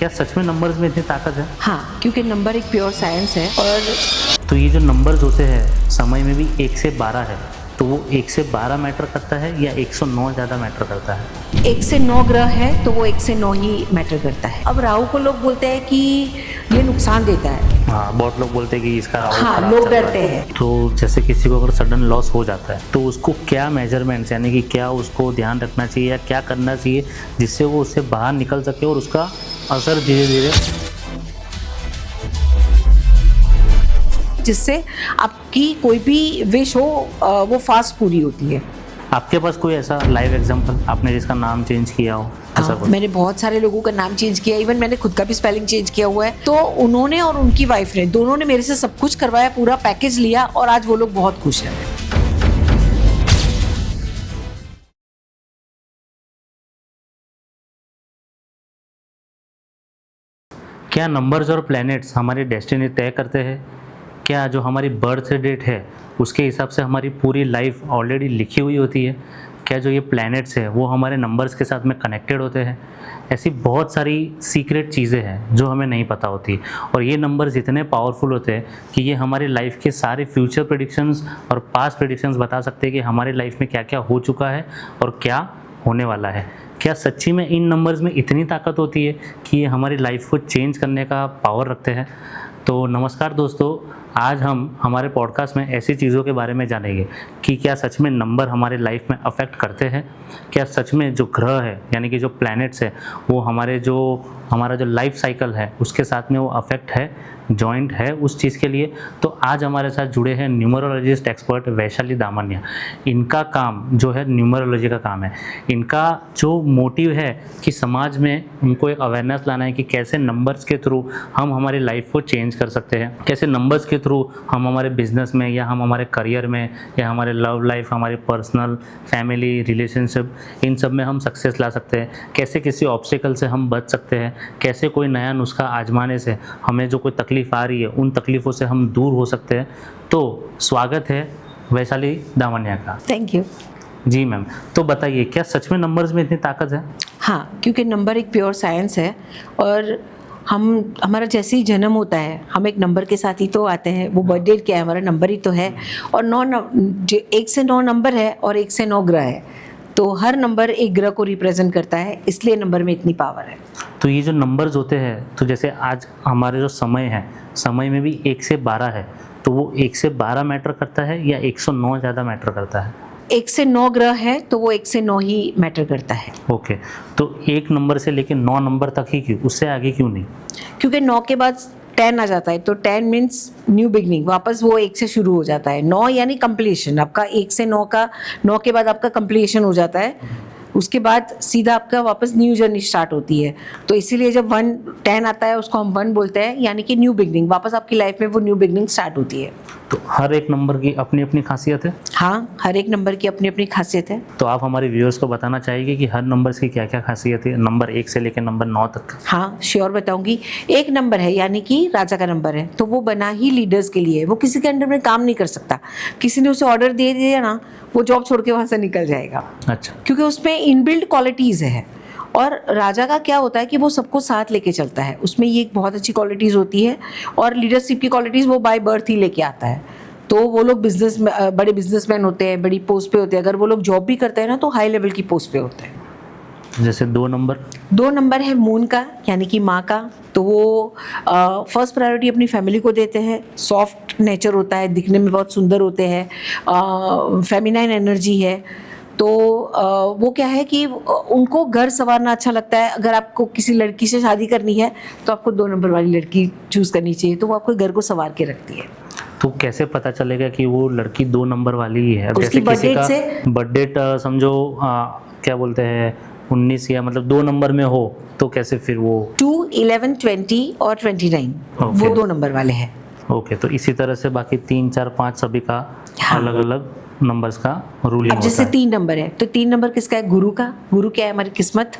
क्या सच में नंबर्स में इतनी ताकत है? हाँ, क्योंकि नंबर एक प्योर साइंस है। और तो ये जो नंबर्स होते हैं समय में भी 1 से 12 है, तो वो 1 से 12 मैटर करता है या 109 ज़्यादा मैटर करता है? 1 से 9 ग्रह है तो वो 1 से 9 ही मैटर करता है। अब राहु को लोग बोलते हैं कि ये नुकसान देता है। हाँ, बहुत लोग बोलते हैं कि इसका राहु हाँ, खराब लोग चल रहा डरते है। हैं। तो जैसे किसी को अगर सडन लॉस हो जाता है तो उसको क्या मेजरमेंट्स यानी कि क्या उसको ध्यान रखना चाहिए या क्या करना चाहिए जिससे वो उससे बाहर निकल सके और उसका असर धीरे धीरे जिससे आपकी कोई भी विश हो वो फास्ट पूरी होती है। आपके पास कोई ऐसा लाइव एग्जांपल आपने जिसका नाम चेंज किया हो ऐसा कुछ? मैंने बहुत सारे लोगों का नाम चेंज किया, इवन मैंने खुद का भी स्पेलिंग चेंज किया हुआ है। तो उन्होंने और उनकी वाइफ ने दोनों ने मेरे से सब कुछ करवाया, पूरा पैकेज लिया और आज वो लोग बहुत खुश हैं। क्या नंबर्स और प्लैनेट्स हमारी डेस्टिनी तय करते हैं? क्या जो हमारी बर्थ डेट है उसके हिसाब से हमारी पूरी लाइफ ऑलरेडी लिखी हुई होती है? क्या जो ये प्लैनेट्स है वो हमारे नंबर्स के साथ में कनेक्टेड होते हैं? ऐसी बहुत सारी सीक्रेट चीज़ें हैं जो हमें नहीं पता होती और ये नंबर्स इतने पावरफुल होते हैं कि ये हमारी लाइफ के सारे फ्यूचर प्रेडिक्शंस और पास्ट प्रेडिक्शंस बता सकते हैं कि हमारी लाइफ में क्या क्या हो चुका है और क्या होने वाला है। क्या सच्ची में इन नंबर्स में इतनी ताकत होती है कि ये हमारी लाइफ को चेंज करने का पावर रखते हैं? तो नमस्कार दोस्तों, आज हम हमारे पॉडकास्ट में ऐसी चीज़ों के बारे में जानेंगे कि क्या सच में नंबर हमारे लाइफ में अफेक्ट करते हैं? क्या सच में जो ग्रह है यानी कि जो प्लैनेट्स है वो हमारा जो लाइफ साइकिल है उसके साथ में वो अफेक्ट है, जॉइंट है उस चीज़ के लिए? तो आज हमारे साथ जुड़े हैं न्यूमरोलॉजिस्ट एक्सपर्ट वैशाली दामनिया। इनका काम जो है न्यूमरोलॉजी का काम है। इनका जो मोटिव है कि समाज में उनको एक अवेयरनेस लाना है कि कैसे नंबर्स के थ्रू हम हमारी लाइफ को चेंज कर सकते हैं, कैसे नंबर्स के थ्रू हम हमारे बिजनेस में या हम हमारे करियर में या हमारे लव लाइफ, हमारी पर्सनल फैमिली रिलेशनशिप, इन सब में हम सक्सेस ला सकते हैं, कैसे किसी ऑब्स्टिकल से हम बच सकते हैं, कैसे कोई नया नुस्खा आजमाने से हमें जो कोई तकलीफ आ रही है उन तकलीफ़ों से हम दूर हो सकते हैं। तो स्वागत है वैशाली दामनिया का। Thank you. जी मैम, तो बताइए क्या सच में नंबर्स में इतनी ताकत है? हाँ, क्योंकि नंबर एक प्योर साइंस है और हमारा जैसे ही जन्म होता है हम एक नंबर के साथ ही तो आते हैं। वो बर्थ डेट क्या है, हमारा नंबर ही तो है। और 1 से 9 नंबर है और 1 से 9 ग्रह है, तो हर नंबर एक ग्रह को रिप्रेजेंट करता है, इसलिए नंबर में इतनी पावर है। तो ये जो नंबर्स होते हैं, तो जैसे आज हमारे जो समय है, समय में भी 1 से 12 है, तो वो 1 से 12 मैटर करता है या 109 ज़्यादा मैटर करता है? 1 से 9 ग्रह है तो वो 1 से 9 ही मैटर करता है। ओके, तो एक नंबर से लेकर 9 नंबर तक ही क्यों, उससे आगे क्यों नहीं? क्योंकि 9 के बाद 10 आ जाता है, तो 10 मीन्स न्यू बिगनिंग, वापस वो 1 से शुरू हो जाता है। 9 यानी कंप्लीशन, आपका 1 से 9 का 9 के बाद आपका कंप्लीशन हो जाता है, उसके बाद सीधा आपका वापस न्यू जर्नी स्टार्ट होती है। तो इसीलिए जब 10 आता है उसको हम 1 बोलते हैं, यानी कि न्यू बिगनिंग, वापस आपकी लाइफ में वो न्यू बिगनिंग स्टार्ट होती है। तो हर एक नंबर की अपनी अपनी खासियत है? हाँ, हर एक नंबर की अपनी अपनी खासियत है। तो आप हमारे व्यूअर्स को बताना चाहेंगे कि हर नंबर्स की क्या क्या खासियत है, नंबर 1 से लेकर नंबर 9 तक? हाँ, श्योर बताऊंगी। एक नंबर है यानी कि राजा का नंबर है, तो वो बना ही लीडर्स के लिए, वो किसी के अंडर में काम नहीं कर सकता। किसी ने उसे ऑर्डर दे दिया ना, वो जॉब छोड़ के वहाँ से निकल जाएगा। अच्छा, क्योंकि उसमें इनबिल्ट क्वालिटीज़ है। और राजा का क्या होता है कि वो सबको साथ लेके चलता है, उसमें ये एक बहुत अच्छी क्वालिटीज़ होती है। और लीडरशिप की क्वालिटीज़ वो बाय बर्थ ही लेके आता है। तो वो लोग बड़े बिजनेसमैन होते हैं, बड़ी पोस्ट पे होते हैं। अगर वो लोग जॉब भी करते हैं ना, तो हाई लेवल की पोस्ट पे होते हैं। जैसे 2 नंबर है मून का, यानी कि माँ का, तो वो फर्स्ट प्रायोरिटी अपनी फैमिली को देते हैं। सॉफ्ट नेचर होता है, दिखने में बहुत सुंदर होते हैं, फेमिनाइन एनर्जी है। तो वो क्या है कि उनको घर संवारना अच्छा लगता है। अगर आपको किसी लड़की से शादी करनी है तो आपको 2 नंबर वाली लड़की चूज़ करनी चाहिए, तो वो आपको घर को संवार के रखती है। तो कैसे पता चलेगा कि वो लड़की 2 नंबर वाली ही है? उसकी जैसे किसी का बर्थ डेट समझो क्या बोलते हैं 19 या मतलब 2 नंबर में हो, तो कैसे फिर वो 2, 11, 20 और 29 वो 2 नंबर वाले हैं। ओके, तो इसी तरह से बाकी 3, 4, 5 सभी का अलग अलग नंबर्स का रूलिंग होता है। अब जैसे 3 नंबर है, तो 3 नंबर किसका है? गुरु का। गुरु क्या है? हमारी किस्मत।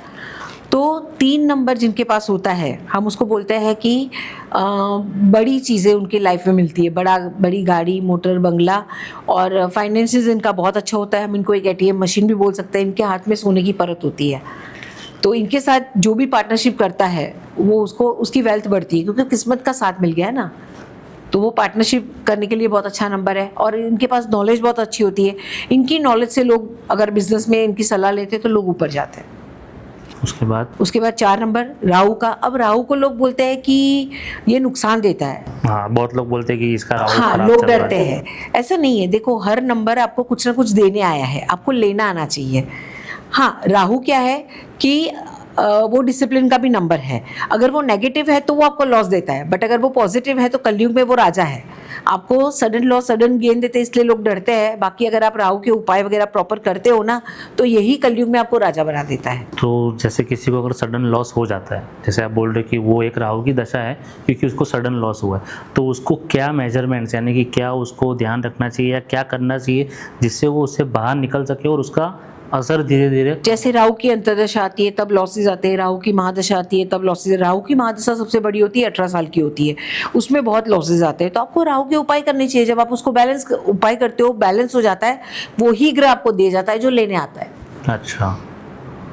तो 3 नंबर जिनके पास होता है, हम उसको बोलते हैं कि बड़ी चीज़ें उनकी लाइफ में मिलती है, बड़ी गाड़ी, मोटर, बंगला। और फाइनेंसेस इनका बहुत अच्छा होता है, हम इनको एक ATM मशीन भी बोल सकते हैं। इनके हाथ में सोने की परत होती है। तो इनके साथ जो भी पार्टनरशिप करता है वो उसको उसकी वेल्थ बढ़ती है, क्योंकि किस्मत का साथ मिल गया है ना। तो वो पार्टनरशिप करने के लिए बहुत अच्छा नंबर है। और इनके पास नॉलेज बहुत अच्छी होती है, इनकी नॉलेज से लोग अगर बिजनेस में इनकी सलाह लेते हैं तो लोग ऊपर जाते हैं। उसके बाद 4 नंबर राहु का। अब राहु को लोग बोलते हैं कि ये नुकसान देता है। हाँ, बहुत लोग बोलते हैं कि इसका राहु हाँ, खराब लोग चल रहा डरते है। हैं। ऐसा नहीं है, देखो हर नंबर आपको कुछ ना कुछ देने आया है, आपको लेना आना चाहिए। हाँ, राहु क्या है कि वो डिसिप्लिन का भी नंबर है। अगर वो नेगेटिव है तो वो आपको लॉस देता है, बट अगर वो पॉजिटिव है तो कलयुग में वो राजा है, आपको सडन लॉस सडन गेन देते हैं, इसलिए लोग डरते हैं। बाकी अगर आप राहु के उपाय वगैरह प्रॉपर करते हो ना, तो यही कलयुग में आपको राजा बना देता है। तो जैसे किसी को अगर सडन लॉस हो जाता है, जैसे आप बोल रहे कि वो एक राहु की दशा है क्योंकि उसको सडन लॉस हुआ है, तो उसको क्या मेजरमेंट्स, यानी कि क्या उसको ध्यान रखना चाहिए या क्या करना चाहिए जिससे वो उससे बाहर निकल सके और उसका असर धीरे धीरे। जैसे राहु की अंतर्दशा आती है तब लॉसेज आते हैं, राहु की महादशा आती है तब लॉसेज। राहु की महादशा सबसे बड़ी होती है, 18 साल की होती है, उसमें बहुत लॉसेज आते हैं। तो आपको राहु के उपाय करने चाहिए। जब आप उसको बैलेंस उपाय करते हो, बैलेंस हो जाता है, वो ही ग्रह आपको दे जाता है जो लेने आता है। अच्छा,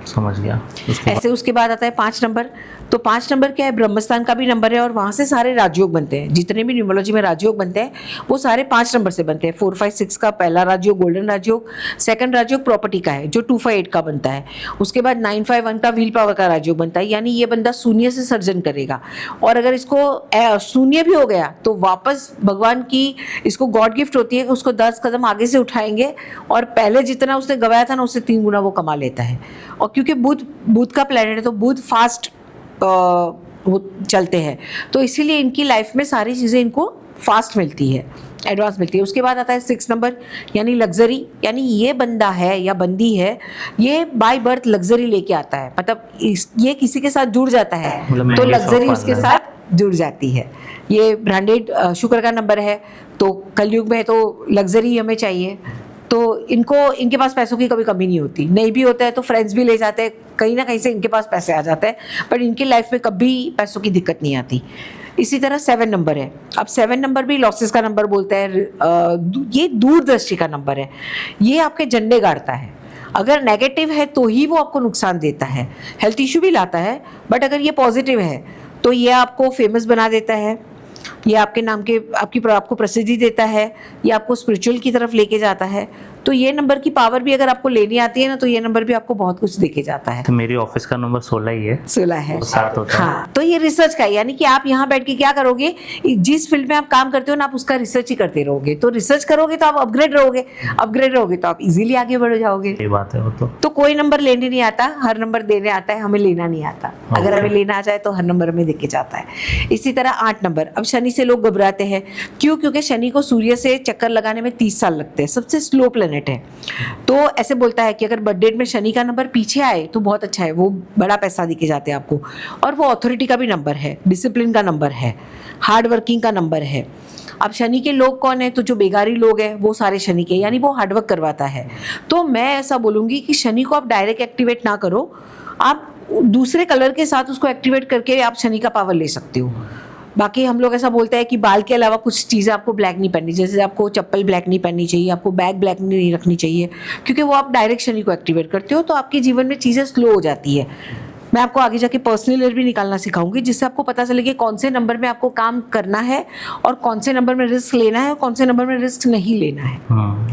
समझ गया। ऐसे उसके बाद आता है 5 नंबर। तो 5 नंबर क्या है, ब्रह्मस्थान का भी नंबर है और वहाँ से सारे राजयोग बनते हैं। जितने भी न्यूमरोलॉजी में राजयोग बनते हैं वो सारे 5 नंबर से बनते हैं। 4, 5, 6 का पहला राजयोग गोल्डन राजयोग, सेकंड राजयोग प्रॉपर्टी का है जो 2, 5, 8 का बनता है। उसके बाद 9, 5, 1 का व्हील पावर का राजयोग बनता है, यानी ये बंदा शून्य से सर्जन करेगा। और अगर इसको शून्य भी हो गया तो वापस भगवान की इसको गॉड गिफ्ट होती है कि उसको 10 कदम आगे से उठाएंगे और पहले जितना उसने गवाया था ना, उससे 3 गुना वो कमा लेता है। और क्योंकि बुध का प्लेनेट है तो बुध फास्ट वो चलते हैं, तो इसीलिए इनकी लाइफ में सारी चीज़ें इनको फास्ट मिलती है, एडवांस मिलती है। उसके बाद आता है 6 नंबर, यानी लग्जरी। यानी ये बंदा है या बंदी है, ये बाय बर्थ लग्जरी लेके आता है, मतलब ये किसी के साथ जुड़ जाता है तो लग्जरी उसके साथ जुड़ जाती है। ये ब्रांडेड शुक्र का नंबर है, तो कलयुग में तो लग्जरी हमें चाहिए। तो इनके पास पैसों की कभी कमी नहीं होती, नहीं भी होता है तो फ्रेंड्स भी ले जाते हैं, कहीं ना कहीं से इनके पास पैसे आ जाते हैं, पर इनकी लाइफ में कभी पैसों की दिक्कत नहीं आती। इसी तरह 7 नंबर है। अब 7 नंबर भी लॉसेस का नंबर बोलते हैं। ये दूरदृष्टि का नंबर है, ये आपके झंडे गाड़ता है। अगर नेगेटिव है तो ही वो आपको नुकसान देता है, हेल्थ इशू भी लाता है, बट अगर ये पॉजिटिव है तो ये आपको फेमस बना देता है, ये आपके नाम के आपको प्रसिद्धि देता है, ये आपको स्पिरिचुअल की तरफ लेके जाता है। तो ये नंबर की पावर भी अगर आपको लेनी आती है ना, तो ये नंबर भी आपको बहुत कुछ देके जाता है। तो मेरी ऑफिस का नंबर 16 ही है। 16 है, 7 होता है। हाँ, तो ये रिसर्च का है, यानी कि आप यहाँ बैठ के क्या करोगे, जिस फील्ड में आप काम करते हो ना, आप उसका रिसर्च ही करते रहोगे। तो रिसर्च करोगे तो आप अपग्रेड रहोगे तो आप इजीली आगे बढ़ जाओगे। ये बात है। वो तो कोई नंबर लेने नहीं आता, हर नंबर देने आता है, हमें लेना नहीं आता। अगर हमें लेना आ जाए तो हर नंबर में देके जाता है। इसी तरह 8 नंबर। अब शनि से लोग घबराते हैं, क्यों? क्योंकि शनि को सूर्य से चक्कर लगाने में 30 साल लगते हैं, सबसे स्लो प्लेनेट है। तो ऐसे बोलता है कि अगर बर्थ डेट में शनि का नंबर पीछे आए तो बहुत अच्छा है, वो बड़ा पैसा देके जाते हैं आपको। और वो अथॉरिटी का भी नंबर है, डिसिप्लिन का नंबर है, हार्ड वर्किंग का नंबर है। अब शनि के लोग कौन है? तो जो बेगारी लोग हैं वो सारे शनि के, यानी वो हार्डवर्क करवाता है। तो मैं ऐसा बोलूँगी कि शनि को आप डायरेक्ट एक्टिवेट ना करो, आप दूसरे कलर के साथ उसको एक्टिवेट करके आप शनि का पावर ले सकते हो। बाकी हम लोग ऐसा बोलते हैं कि बाल के अलावा कुछ चीज़ें आपको ब्लैक नहीं पहननी, जैसे आपको चप्पल ब्लैक नहीं पहननी चाहिए, आपको बैग ब्लैक नहीं रखनी चाहिए, क्योंकि वो आप डायरेक्ट शनि को एक्टिवेट करते हो तो आपके जीवन में चीज़ें स्लो हो जाती है। मैं आपको आगे जाके पर्सनल ईयर भी निकालना सिखाऊंगी, जिससे आपको पता चले कि कौन से नंबर में आपको काम करना है और कौन से नंबर में रिस्क लेना है और कौन से नंबर में रिस्क नहीं लेना है।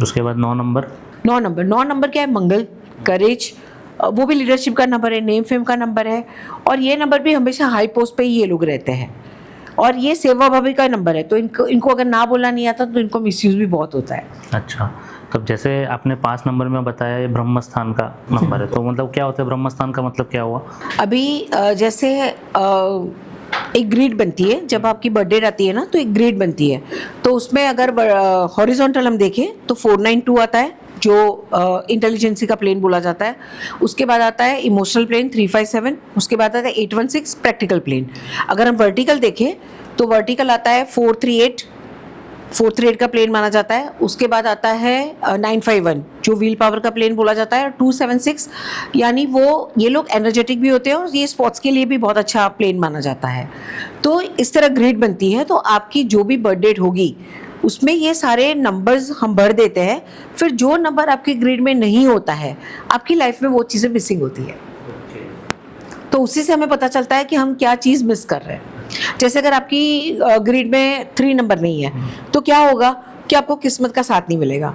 उसके बाद 9 नंबर। 9 नंबर क्या है? मंगल, करेज, वो भी लीडरशिप का नंबर है, नेम फेम का नंबर है। और ये नंबर भी हमेशा हाई पोस्ट पे ही ये लोग रहते हैं। और ये सेवा भावी का नंबर है, तो इनको अगर ना बोलना नहीं आता तो इनको मिसयूज भी बहुत होता है। अच्छा, तब जैसे आपने 5 नंबर में बताया ये ब्रह्मस्थान का नंबर है, तो मतलब क्या होता है ब्रह्मस्थान का, मतलब क्या हुआ? अभी जैसे एक ग्रिड बनती है, जब आपकी बर्थडे आती है ना तो एक ग्रिड बनती है, तो उसमें अगर हॉरिजॉन्टल हम देखें तो 492 आता है, जो इंटेलिजेंसी का प्लेन बोला जाता है। उसके बाद आता है इमोशनल प्लेन 357, उसके बाद आता है 816 प्रैक्टिकल प्लेन। अगर हम वर्टिकल देखें तो वर्टिकल आता है 438 का प्लेन माना जाता है। उसके बाद आता है 951 जो व्हील पावर का प्लेन बोला जाता है, 276 यानी वो ये लोग एनर्जेटिक भी होते हैं और ये स्पोर्ट्स के लिए भी बहुत अच्छा प्लेन माना जाता है। तो इस तरह ग्रिड बनती है, तो आपकी जो भी बर्थ डेट होगी उसमें ये सारे नंबर्स हम भर देते हैं। फिर जो नंबर आपके ग्रिड में नहीं होता है, आपकी लाइफ में वो चीज़ें मिसिंग होती है। तो उसी से हमें पता चलता है कि हम क्या चीज़ मिस कर रहे हैं। जैसे अगर आपकी ग्रिड में 3 नंबर नहीं है तो क्या होगा कि आपको किस्मत का साथ नहीं मिलेगा।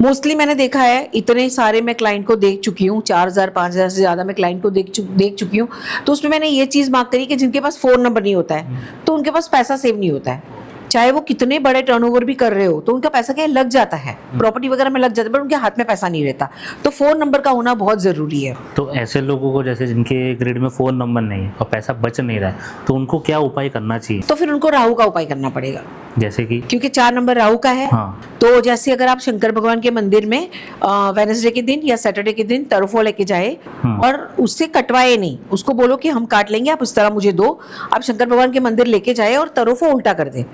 मोस्टली मैंने देखा है, इतने सारे मैं क्लाइंट को देख चुकी हूँ, 4000 5000 से ज़्यादा मैं क्लाइंट को देख चुकी हूँ, तो उसमें मैंने ये चीज़ मार्क करी कि जिनके पास 4 नंबर नहीं होता है तो उनके पास पैसा सेव नहीं होता है। चाहे वो कितने बड़े टर्नओवर भी कर रहे हो तो उनका पैसा क्या लग जाता है, प्रॉपर्टी वगैरह में लग जाता है, पर उनके हाथ में पैसा नहीं रहता। तो 4 नंबर का होना बहुत ज़रूरी है। तो ऐसे लोगों को, जैसे जिनके ग्रिड में 4 नंबर नहीं है और पैसा बच नहीं रहा है, तो उनको क्या उपाय करना चाहिए? तो फिर उनको राहु का उपाय करना पड़ेगा, जैसे कि क्योंकि 4 नंबर राहु का है। हाँ। तो जैसे अगर आप शंकर भगवान के मंदिर में वेडनेसडे के दिन या सैटरडे के दिन तरफो लेके जाए और उससे कटवाए नहीं, उसको बोलो कि हम काट लेंगे, आप इस तरह मुझे दो। आप शंकर भगवान के मंदिर लेके जाए और तरफो उल्टा कर दे,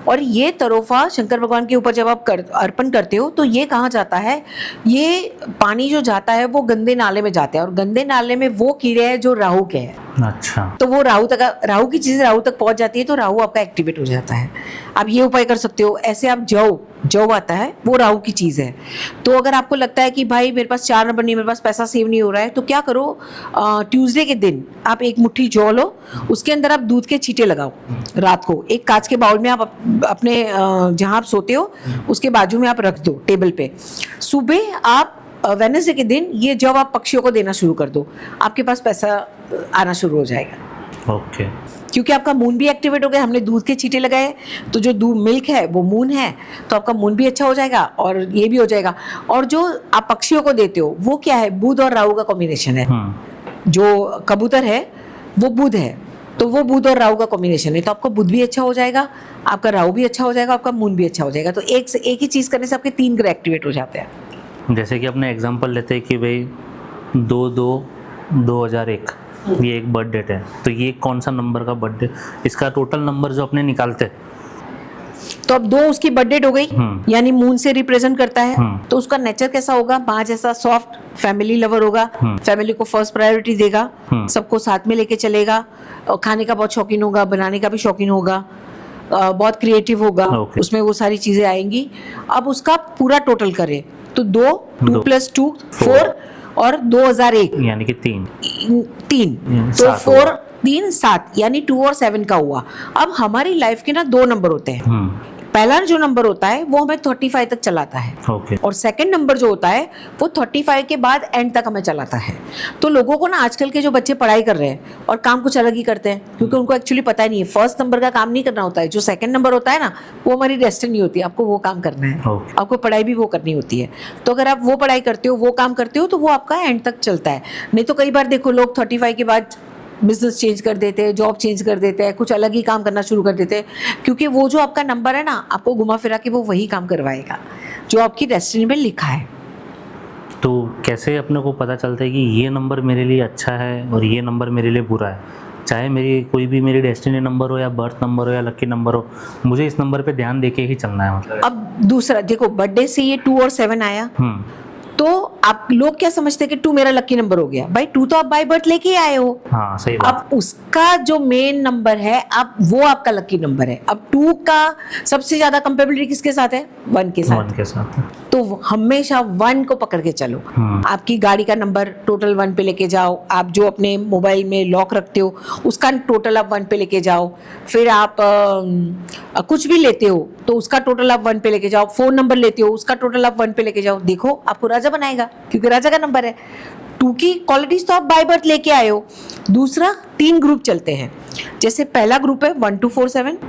और ये तरोफा शंकर भगवान के ऊपर जब आप अर्पण करते हो तो ये कहाँ जाता है, ये पानी जो जाता है वो गंदे नाले में जाता है, और गंदे नाले में वो कीड़े हैं जो राहु के हैं। अच्छा। तो वो राहु की चीज़ें राहु तक पहुंच जाती है तो राहु आपका एक्टिवेट हो जाता है। आप ये उपाय कर सकते हो। ऐसे आप जौ आता है, वो राहु की चीज़ है। तो अगर आपको लगता है कि भाई मेरे पास 4 नंबर नहीं, मेरे पास पैसा सेव नहीं हो रहा है, तो क्या करो, ट्यूसडे के दिन आप एक मुट्ठी जौ लो, उसके अंदर आप दूध के छींटे लगाओ। रात को एक कांच के बाउल में आप अपने जहाँ आप सोते हो उसके बाजू में आप रख दो टेबल पे। सुबह आप वेडनेसडे के दिन ये जब आप पक्षियों को देना शुरू कर दो, आपके पास पैसा आना शुरू हो जाएगा। ओके। क्योंकि आपका मून भी एक्टिवेट हो गया, हमने दूध के छींटे लगाए, तो जो दूध मिल्क है वो मून है, तो आपका मून भी अच्छा हो जाएगा और ये भी हो जाएगा। और जो आप पक्षियों को देते हो वो क्या है, बुध और राहु का कॉम्बिनेशन है। जो कबूतर है वो बुध है, तो वो बुध और राहु का कॉम्बिनेशन है, तो आपका बुध भी अच्छा हो जाएगा, आपका राहु भी अच्छा हो जाएगा, आपका मून भी अच्छा हो जाएगा। तो एक से एक ही चीज़ करने से आपके 3 ग्रह एक्टिवेट हो जाते हैं। जैसे कि अपने एग्जांपल लेते हैं कि भाई 2/2/2001 ये एक बर्थ डेट है, तो ये कौन सा नंबर का बर्थडे, इसका टोटल नंबर जो अपने निकालते हैं, तो अब 2 उसकी बर्थ डेट हो गई, यानी मून से रिप्रेजेंट करता है। तो उसका नेचर कैसा होगा, माँ जैसा सॉफ्ट फैमिली लवर होगा, फैमिली को फर्स्ट प्रायोरिटी देगा, सबको साथ में लेके चलेगा, और खाने का बहुत शौकीन होगा, बनाने का भी शौकीन होगा, बहुत क्रिएटिव होगा। उसमें वो सारी चीजें आएंगी। अब उसका पूरा टोटल करें तो 2 + 2 4 और 2001 यानी कि 3 तो 4 3 7 यानी 2 और 7 का हुआ। अब हमारी लाइफ के ना 2 नंबर होते हैं। पहला जो नंबर होता है वो हमें 35 तक चलाता है, और सेकंड नंबर जो होता है वो 35 के बाद एंड तक हमें चलाता है। तो लोगों को ना, आजकल के जो बच्चे पढ़ाई कर रहे हैं और काम कुछ अलग ही करते हैं, क्योंकि उनको एक्चुअली पता ही नहीं है, फर्स्ट नंबर का काम नहीं करना होता है, जो सेकंड नंबर होता है ना वो हमारी डेस्टिनी होती है, आपको वो काम करना है, आपको पढ़ाई भी वो करनी होती है। तो अगर आप वो पढ़ाई करते हो, वो काम करते हो, तो वो आपका एंड तक चलता है। नहीं तो कई बार देखो लोग 35 के बाद बिजनेस चेंज कर देते हैं, जॉब चेंज कर देते हैं, कुछ अलग ही काम करना शुरू कर देते हैं, क्योंकि वो जो आपका नंबर है ना, आपको घुमा फिरा के वो वही काम करवाएगा जो आपकी डेस्टिनी में लिखा है। तो कैसे अपने को पता चलता है कि ये नंबर मेरे लिए अच्छा है और ये नंबर मेरे लिए बुरा है? चाहे मेरी कोई भी मेरी डेस्टिनी नंबर हो या बर्थ नंबर हो या लकी नंबर हो, मुझे इस नंबर पे ध्यान देके ही चलना है। मतलब अब दूसरा देखो, बर्थडे से ये 2 और 7 आया, तो आप लोग क्या समझते हैं कि 2 मेरा लकी नंबर हो गया। भाई 2 तो आप बाय बर्थ लेके आए हो। हाँ, सही बात। अब उसका जो मेन नंबर है, अब वो आपका लकी नंबर है। अब 2 का सबसे ज्यादा कंपेबिलिटी किसके साथ है, 1 के साथ। 1 के साथ। तो हमेशा 1 को पकड़ के चलो। आपकी गाड़ी का नंबर टोटल 1 पे लेके जाओ, आप जो अपने मोबाइल में लॉक रखते हो उसका टोटल आप 1 पे लेके जाओ, फिर आप कुछ भी लेते हो तो उसका टोटल आप 1 पे लेके जाओ, फोन नंबर लेते हो उसका टोटल आप 1 पे लेके जाओ। देखो आपको राजा बनाएगा, क्योंकि राजा का नंबर है। 2 की क्वालिटीज तो आप बाय बर्थ लेके आए हो। दूसरा 3 ग्रुप चलते हैं, जैसे पहला ग्रुप है 1 2 4 7,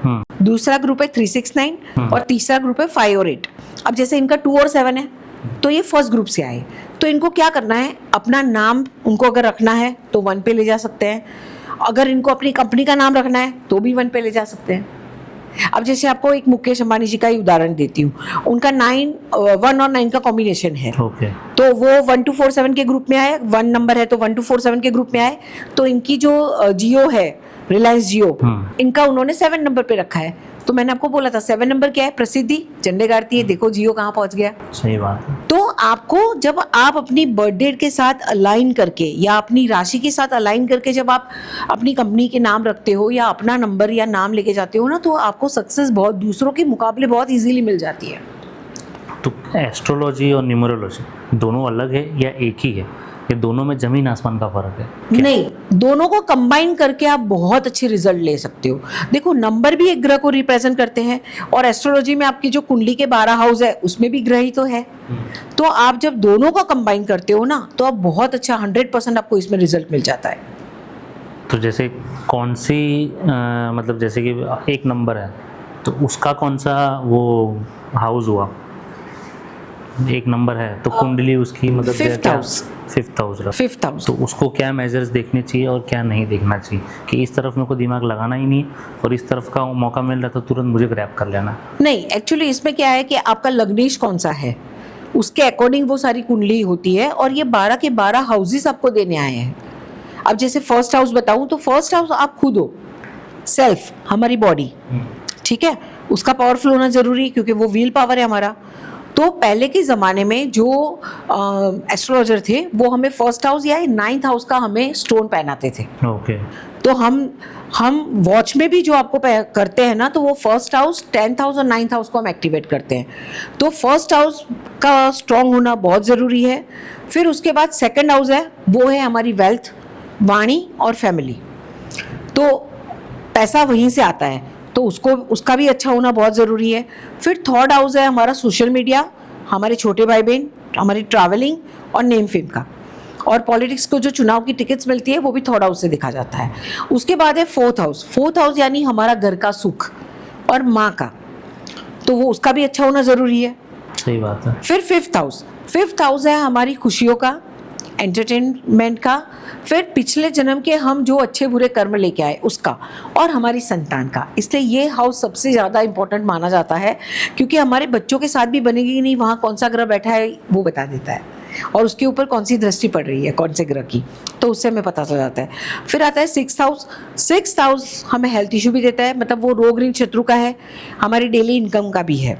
दूसरा ग्रुप है 3 6 9 और तीसरा ग्रुप है 5 और 8। अब जैसे इनका 2 और 7 है तो ये फर्स्ट ग्रुप से आए, तो इनको क्या करना है, अपना नाम उनको अगर रखना है तो 1 पे ले जा सकते हैं, अगर इनको अपनी कंपनी का नाम रखना है तो भी 1 पे ले जा सकते हैं। अब जैसे आपको एक मुकेश अंबानी जी का ही उदाहरण देती हूँ, उनका 1 और 9 का कॉम्बिनेशन है। तो वो 1 2 4 7 के ग्रुप में आए, 1 नंबर है तो 1 2 4 7 के ग्रुप में आए। तो इनकी जो जियो है, रिलायंस जियो, इनका उन्होंने 7 नंबर पे रखा है। तो मैंने आपको बोला था 7 नंबर क्या है, प्रसिद्धि, झंडे गाड़ती है, देखो जियो कहाँ पहुंच गया। सही बात है। तो आपको जब आप अपनी बर्थ डेट के साथ अलाइन करके या अपनी राशि के साथ अलाइन करके जब आप अपनी कंपनी के नाम रखते हो या अपना नंबर या नाम लेके जाते हो ना, तो आपको सक्सेस बहुत दूसरों के मुकाबले बहुत इजीली मिल जाती है। तो एस्ट्रोलॉजी और न्यूमरोलॉजी दोनों अलग है या एक ही है? ये दोनों में जमीन आसमान का फर्क है क्या? नहीं, दोनों को कंबाइन करके आप बहुत अच्छे रिजल्ट ले सकते हो। देखो, नंबर भी एक ग्रह को रिप्रेजेंट करते हैं और एस्ट्रोलॉजी में आपकी जो कुंडली के 12 हाउस है उसमें भी ग्रह ही तो है। तो आप जब दोनों को कंबाइन करते हो ना, तो आप बहुत अच्छा 100% आपको इसमें रिजल्ट मिल जाता है। तो जैसे कौन सी मतलब जैसे कि एक नंबर है तो उसका कौन सा वो हाउस हुआ, एक नंबर है तो कुंडली उसकी मतलब फिफ्थ क्या? हाउस। फिफ्थ हाउस रहा। Fifth house. तो उसको क्या मेजर्स देखने चाहिए और क्या नहीं देखना चाहिए कि इस तरफ मेरे को दिमाग लगाना ही नहीं और इस तरफ का मौका मिल रहा तो तुरंत मुझे ग्रैब कर लेना? नहीं, एक्चुअली इसमें क्या है कि आपका लग्नेश कौन सा है उसके अकॉर्डिंग वो सारी कुंडली होती है और ये 12 के 12 हाउसेस आपको देने आए हैं। अब जैसे फर्स्ट हाउस बताऊं तो फर्स्ट हाउस आप खुद हो, सेल्फ, हमारी बॉडी, ठीक है, उसका पावरफुल होना जरूरी है क्योंकि वो व्हील पावर है हमारा। तो पहले के ज़माने में जो एस्ट्रोलॉजर थे वो हमें फर्स्ट हाउस या 9th हाउस का हमें स्टोन पहनाते थे। ओके। तो हम वॉच में भी जो आपको करते हैं ना, तो वो फर्स्ट हाउस, 10th हाउस और 9th हाउस को हम एक्टिवेट करते हैं। तो फर्स्ट हाउस का स्ट्रॉन्ग होना बहुत ज़रूरी है। फिर उसके बाद सेकंड हाउस है, वो है हमारी वेल्थ, वाणी और फैमिली। तो पैसा वहीं से आता है, तो उसका भी अच्छा होना बहुत ज़रूरी है। फिर थर्ड हाउस है हमारा सोशल मीडिया, हमारे छोटे भाई बहन, हमारी ट्रैवलिंग और नेम फेम का। और पॉलिटिक्स को जो चुनाव की टिकट्स मिलती है वो भी थर्ड हाउस से देखा जाता है। उसके बाद है फोर्थ हाउस। फोर्थ हाउस यानी हमारा घर का सुख और माँ का, तो वो उसका भी अच्छा होना ज़रूरी है। सही बात है। फिर फिफ्थ हाउस। फिफ्थ हाउस है हमारी खुशियों का, एंटरटेनमेंट का, फिर पिछले जन्म के हम जो अच्छे बुरे कर्म लेके आए उसका, और हमारी संतान का। इसलिए ये हाउस सबसे ज़्यादा इंपॉर्टेंट माना जाता है क्योंकि हमारे बच्चों के साथ भी बनेगी कि नहीं, वहाँ कौन सा ग्रह बैठा है वो बता देता है और उसके ऊपर कौन सी दृष्टि पड़ रही है कौन से ग्रह की, तो उससे हमें पता चल जाता है। फिर आता है सिक्स्थ हाउस। सिक्स्थ हाउस हमें हेल्थ इशू भी देता है, मतलब वो रोग ऋण शत्रु का है, हमारी डेली इनकम का भी है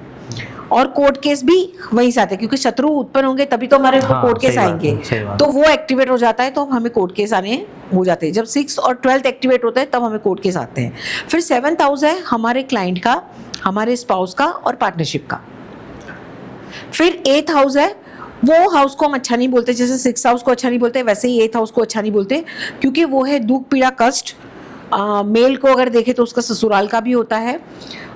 और कोर्ट केस भी वहीं से आते हैं क्योंकि शत्रु उत्पन्न होंगे तभी तो हमारे ऊपर कोर्ट केस आएंगे। तो वो एक्टिवेट हो जाता है तो हमें कोर्ट केस आने हो जाते हैं। जब 6th और 12th एक्टिवेट होता है तब हमें कोर्ट केस आते हैं। फिर 7th हाउस है हमारे क्लाइंट का, हमारे स्पाउस का और पार्टनरशिप का। फिर 8th हाउस है, वो हाउस को हम अच्छा नहीं बोलते, जैसे 6th हाउस को अच्छा नहीं बोलते वैसे ही 8th हाउस को अच्छा नहीं बोलते क्योंकि वो है दुख पीड़ा कष्ट। मेल को अगर देखें तो उसका ससुराल का भी होता है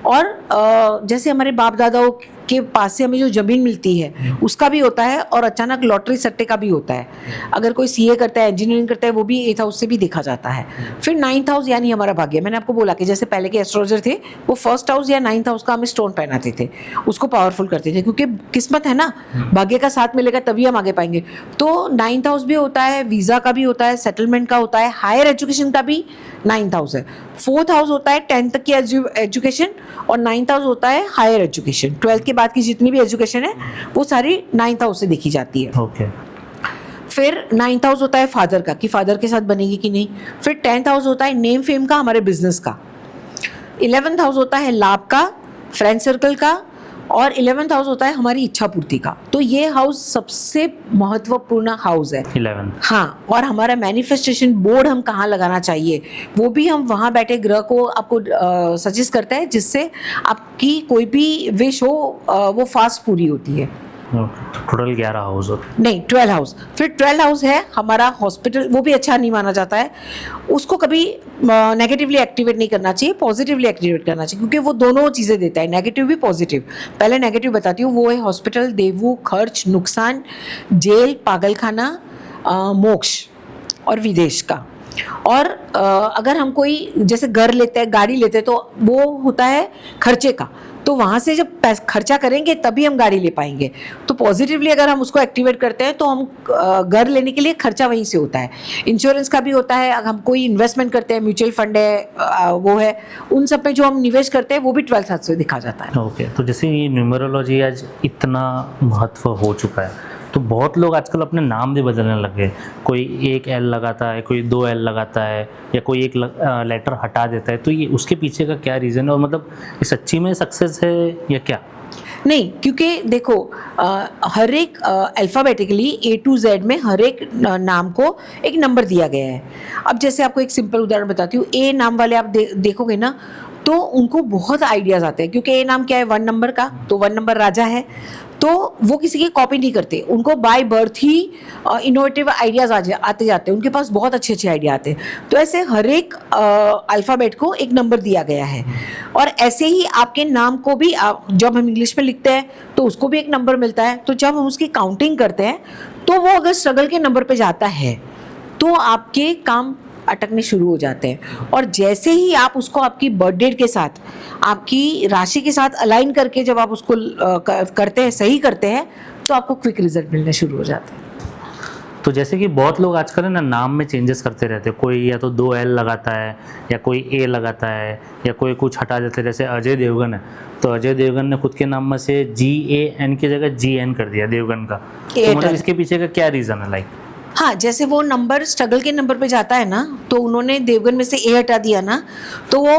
और जैसे हमारे बाप दादाओं के पास से हमें जो ज़मीन मिलती है उसका भी होता है और अचानक लॉटरी सट्टे का भी होता है। अगर कोई सीए करता है, इंजीनियरिंग करता है, वो भी 8th हाउस से भी देखा जाता है। फिर 9th हाउस यानी हमारा भाग्य। मैंने आपको बोला कि जैसे पहले के एस्ट्रोलॉजर थे वो फर्स्ट हाउस या 9th हाउस का हमें स्टोन पहनाते थे, उसको पावरफुल करते थे क्योंकि किस्मत है ना, भाग्य का साथ मिलेगा तभी हम आगे पाएंगे। तो 9th हाउस भी होता है, वीज़ा का भी होता है, सेटलमेंट का होता है, हायर एजुकेशन का भी 9th हाउस है। 4th हाउस होता है 10th तक की एजुकेशन और 9th हाउस होता है हायर एजुकेशन। 12th के बाद की जितनी भी एजुकेशन है वो सारी 9th हाउस से देखी जाती है। ओके। फिर 9th हाउस होता है फादर का, कि फादर के साथ बनेगी कि नहीं। फिर 10th हाउस होता है नेम फेम का, हमारे बिजनेस का। 11th हाउस होता है लाभ का, फ्रेंड सर्कल का, और 11th हाउस होता है हमारी इच्छा पूर्ति का। तो ये हाउस सबसे महत्वपूर्ण हाउस है 11। हाँ, और हमारा मैनिफेस्टेशन बोर्ड हम कहाँ लगाना चाहिए वो भी हम वहाँ बैठे ग्रह को आपको सजेस्ट करते हैं, जिससे आपकी कोई भी विश हो वो फास्ट पूरी होती है। टोटल 11 हाउस नहीं, 12 हाउस। फिर 12 हाउस है हमारा हॉस्पिटल, वो भी अच्छा नहीं माना जाता है, उसको कभी नेगेटिवली एक्टिवेट नहीं करना चाहिए, पॉजिटिवली एक्टिवेट करना चाहिए क्योंकि वो दोनों चीज़ें देता है, नेगेटिव भी पॉजिटिव। पहले नेगेटिव बताती हूँ, वो है हॉस्पिटल, देवू, खर्च, नुकसान, जेल, पागलखाना, मोक्ष और विदेश का। और अगर हम कोई जैसे घर लेते हैं, गाड़ी लेते हैं, तो वो होता है खर्चे का, तो वहाँ से जब खर्चा करेंगे तभी हम गाड़ी ले पाएंगे। तो पॉजिटिवली अगर हम उसको एक्टिवेट करते हैं तो हम घर लेने के लिए खर्चा वहीं से होता है। इंश्योरेंस का भी होता है, अगर हम कोई इन्वेस्टमेंट करते हैं, म्यूचुअल फंड है, वो है, उन सब पे जो हम निवेश करते हैं वो भी 12th हाउस से दिखा जाता है। ओके। तो जैसे ये न्यूमरोलॉजी आज इतना महत्व हो चुका है तो बहुत लोग आजकल अपने नाम भी बदलने लगे। कोई एक एल लगाता है, कोई 2 एल लगाता है, या कोई एक लेटर हटा देता है। तो ये उसके पीछे का क्या रीज़न है और मतलब ये सच्ची में सक्सेस है या क्या? नहीं, क्योंकि देखो हर एक अल्फ़ाबेटिकली A to Z में हर एक नाम को एक नंबर दिया गया है। अब जैसे आपको एक सिंपल उदाहरण बताती हूँ, ए नाम वाले आप देखोगे ना तो उनको बहुत आइडियाज़ आते हैं, क्योंकि ये नाम क्या है, 1 नंबर का, तो 1 नंबर राजा है, तो वो किसी की कॉपी नहीं करते, उनको by birth he innovative ideas आते जाते हैं, उनके पास बहुत अच्छे अच्छे आइडिया आते हैं। तो ऐसे हर एक अल्फ़ाबेट को एक नंबर दिया गया है, और ऐसे ही आपके नाम को भी जब हम इंग्लिश में लिखते हैं तो उसको भी एक नंबर मिलता है। तो जब हम उसकी काउंटिंग करते हैं तो वो अगर स्ट्रगल के नंबर पे जाता है तो आपके काम अटकने शुरू हो जाते हैं, और जैसे ही आप उसको आपकी बर्थ डेट के साथ, आपकी राशि के साथ अलाइन करके जब आप उसको करते हैं, सही करते हैं, तो आपको क्विक रिजल्ट मिलने शुरू हो जाते हैं। तो जैसे कि बहुत लोग आजकल है ना नाम में चेंजेस करते रहते हैं, कोई या तो 2 L लगाता है या कोई A लगाता है या कोई कुछ हटा देते हैं। जैसे अजय देवगन है, तो अजय देवगन ने खुद के नाम में से GAN की जगह GN कर दिया देवगन का, तो मतलब इसके पीछे का क्या रीज़न है लाइक? हाँ, जैसे वो नंबर स्ट्रगल के नंबर पे जाता है ना, तो उन्होंने देवगन में से ए हटा दिया ना, तो वो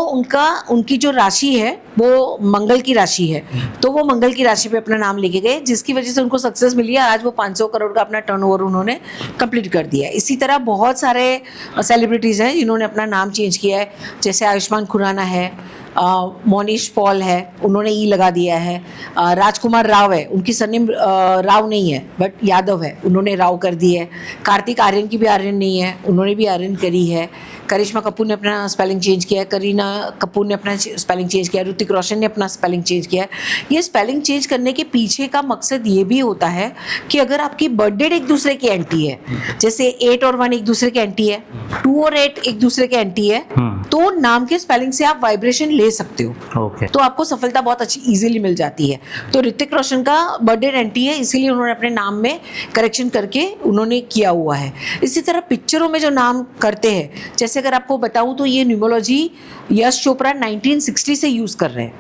उनकी जो राशि है वो मंगल की राशि है, तो वो मंगल की राशि पे अपना नाम लेके गए, जिसकी वजह से उनको सक्सेस मिली है। आज वो 500 करोड़ का अपना टर्नओवर उन्होंने कंप्लीट कर दिया है। इसी तरह बहुत सारे सेलिब्रिटीज़ हैं जिन्होंने अपना नाम चेंज किया है, जैसे आयुष्मान खुराना है, मोनीश पॉल है, उन्होंने ई लगा दिया है, राजकुमार राव है, उनकी सरनेम राव नहीं है बट यादव है, उन्होंने राव कर दी है। कार्तिक आर्यन की भी आर्यन नहीं है, उन्होंने भी आर्यन करी है। करिश्मा कपूर ने अपना स्पेलिंग चेंज किया है, करीना कपूर ने अपना स्पेलिंग चेंज किया है, ऋतिक रोशन ने अपना स्पेलिंग चेंज किया है। ये स्पेलिंग चेंज करने के पीछे का मकसद ये भी होता है कि अगर आपकी बर्थ डेट एक दूसरे की एंटी है, जैसे 8 और 1 एक दूसरे के एंटी है, 2 और 8 एक दूसरे के एंटी है, तो नाम के स्पेलिंग से आप वाइब्रेशन ले सकते हो, तो आपको सफलता बहुत अच्छी इजीली मिल जाती है। तो ऋतिक रोशन का बर्थ डेट एंटी है, इसीलिए उन्होंने अपने नाम में करेक्शन करके उन्होंने किया हुआ है। इसी तरह पिक्चरों में जो नाम करते हैं, जैसे अगर आपको बताऊं तो ये न्यूमरोलॉजी यश चोपड़ा 1960 से यूज कर रहे हैं।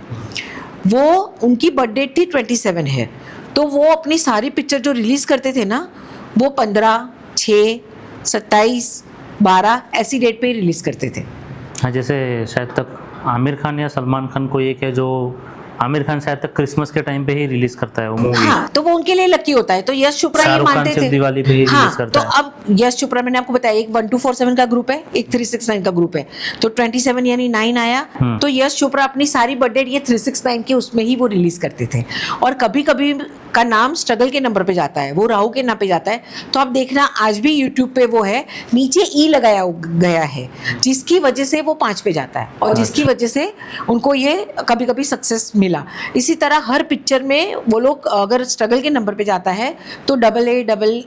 वो उनकी बर्थ डेट थी 27 है, तो वो अपनी सारी पिक्चर जो रिलीज करते थे ना, वो 15, 6, 27, 12 ऐसी डेट पे रिलीज करते थे। हाँ, जैसे शायद तक आमिर खान या सलमान खान को एक है जो आमिर खान शायद तक क्रिसमस के टाइम पे ही रिलीज करता है वो मूवी। हाँ, तो वो उनके लिए लकी होता है। तो यश चोपड़ा ये मानते थे दिवाली पे ही रिलीज करता है। तो अब यश चोपड़ा, मैंने आपको बताया, एक 1247 का ग्रुप है, एक 369 का ग्रुप है, तो 27 यानी 9 आया, तो यश चोपड़ा अपनी सारी बर्थ डेट ये 369 के उसमें ही वो रिलीज करते थे। और कभी कभी का नाम स्ट्रगल के नंबर पे जाता है, वो राहु के नाम पे जाता है, तो आप देखना आज भी यूट्यूब पे वो है, नीचे ई लगाया गया है, जिसकी वजह से वो 5 पे जाता है, और जिसकी वजह से उनको ये कभी कभी सक्सेस मिला। इसी तरह हर पिक्चर में वो लोग अगर स्ट्रगल के नंबर पे जाता है तो AA,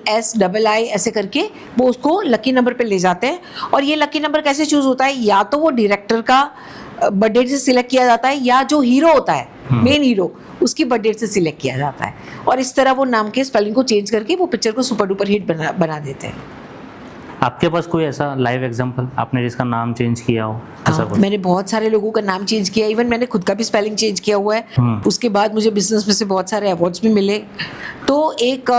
SS, II ऐसे करके वो उसको लकी नंबर पे ले जाते हैं। और ये लकी नंबर कैसे चूज होता है, या तो वो डायरेक्टर का बर्थ डेट से सिलेक्ट किया जाता है, या जो हीरो होता है, मेन हीरो, उसकी बर्थ डेट से सिलेक्ट किया जाता है, और इस तरह वो नाम के स्पेलिंग को चेंज करके वो पिक्चर को सुपर डुपर हिट बना देते हैं। आपके पास कोई ऐसा लाइव एग्जांपल आपने जिसका नाम चेंज किया हो? मैंने बहुत सारे लोगों का नाम चेंज किया, इवन मैंने खुद का भी स्पेलिंग चेंज किया हुआ है। उसके बाद मुझे बिजनेस में से बहुत सारे अवार्ड्स भी मिले। तो एक